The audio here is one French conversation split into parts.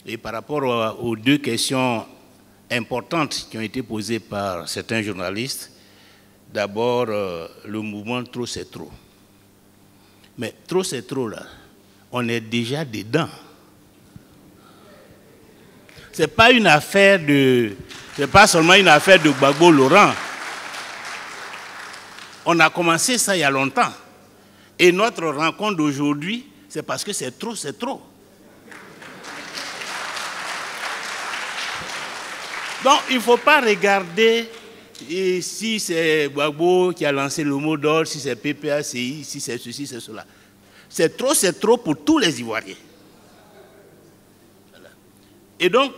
Et par rapport aux deux questions importantes qui ont été posées par certains journalistes, d'abord, le mouvement « Trop c'est trop ». Mais « Trop c'est trop » là, on est déjà dedans. C'est pas une affaire de... C'est pas seulement une affaire de Gbagbo Laurent. On a commencé ça il y a longtemps. Et notre rencontre d'aujourd'hui, c'est parce que c'est trop, c'est trop. Donc, il ne faut pas regarder si c'est Gbagbo qui a lancé le mot d'ordre, si c'est PPACI, si c'est ceci, c'est cela. C'est trop pour tous les Ivoiriens. Voilà. Et donc,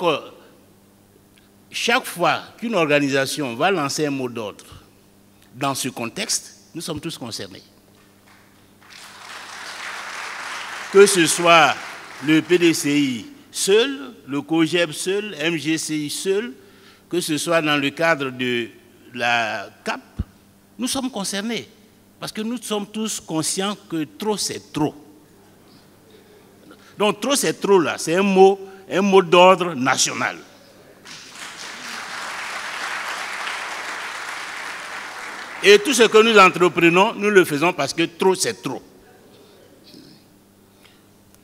chaque fois qu'une organisation va lancer un mot d'ordre dans ce contexte, nous sommes tous concernés. Que ce soit le PDCI seul, le COGEB seul, MGCI seul, que ce soit dans le cadre de la CAP, nous sommes concernés. Parce que nous sommes tous conscients que trop, c'est trop. Donc, trop, c'est trop, là, c'est un mot d'ordre national. Et tout ce que nous entreprenons, nous le faisons parce que trop, c'est trop.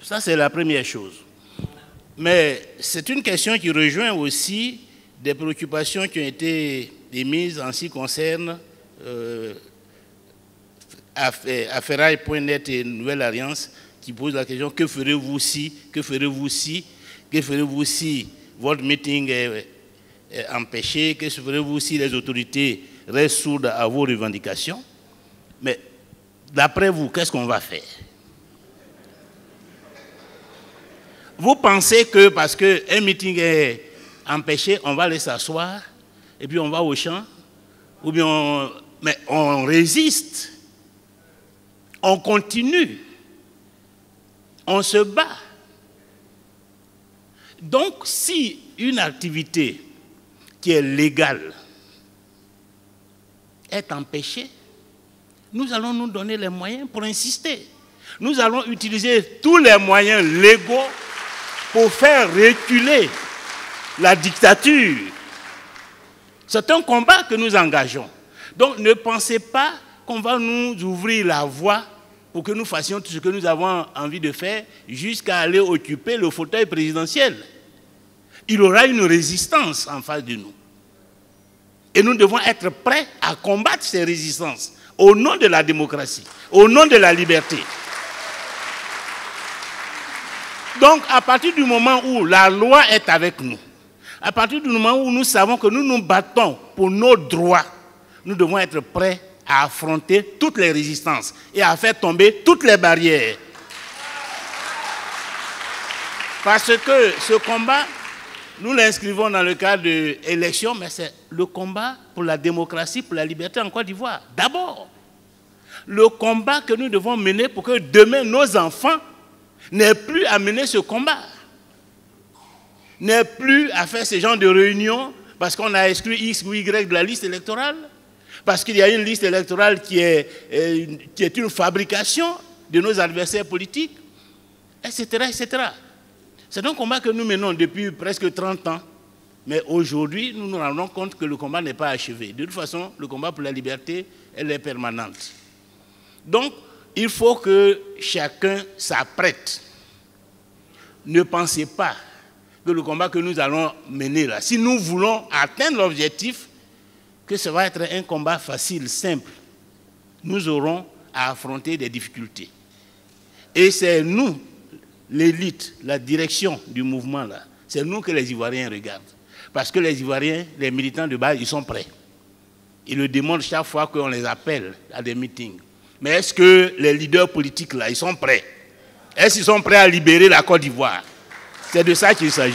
Ça, c'est la première chose. Mais c'est une question qui rejoint aussi des préoccupations qui ont été émises en ce qui concerne Affairail.net et Nouvelle Alliance, qui pose la question: que ferez-vous si, que ferez-vous si, que ferez-vous si votre meeting est empêché, que ferez-vous si les autorités restent sourdes à vos revendications? Mais d'après vous, qu'est-ce qu'on va faire? Vous pensez que parce qu'un meeting est empêché, on va aller s'asseoir et puis on va au champ? Ou bien mais on résiste, on continue, on se bat. Donc, si une activité qui est légale est empêchée, nous allons nous donner les moyens pour insister. Nous allons utiliser tous les moyens légaux pour faire reculer la dictature. C'est un combat que nous engageons. Donc ne pensez pas qu'on va nous ouvrir la voie pour que nous fassions tout ce que nous avons envie de faire jusqu'à aller occuper le fauteuil présidentiel. Il y aura une résistance en face de nous. Et nous devons être prêts à combattre ces résistances au nom de la démocratie, au nom de la liberté. Donc, à partir du moment où la loi est avec nous, à partir du moment où nous savons que nous nous battons pour nos droits, nous devons être prêts à affronter toutes les résistances et à faire tomber toutes les barrières. Parce que ce combat, nous l'inscrivons dans le cadre de l'élection, mais c'est le combat pour la démocratie, pour la liberté en Côte d'Ivoire. D'abord, le combat que nous devons mener pour que demain nos enfants n'aient plus à mener ce combat, n'aient plus à faire ce genre de réunions parce qu'on a exclu X ou Y de la liste électorale, parce qu'il y a une liste électorale qui est une fabrication de nos adversaires politiques, etc., etc. C'est un combat que nous menons depuis presque 30 ans, mais aujourd'hui, nous nous rendons compte que le combat n'est pas achevé. De toute façon, le combat pour la liberté, elle est permanente. Donc, il faut que chacun s'apprête. Ne pensez pas que le combat que nous allons mener là, si nous voulons atteindre l'objectif, que ça va être un combat facile, simple. Nous aurons à affronter des difficultés. Et c'est nous, l'élite, la direction du mouvement là, c'est nous que les Ivoiriens regardent. Parce que les Ivoiriens, les militants de base, ils sont prêts. Ils le démontrent chaque fois qu'on les appelle à des meetings. Mais est-ce que les leaders politiques là, ils sont prêts? Est-ce qu'ils sont prêts à libérer la Côte d'Ivoire? C'est de ça qu'il s'agit.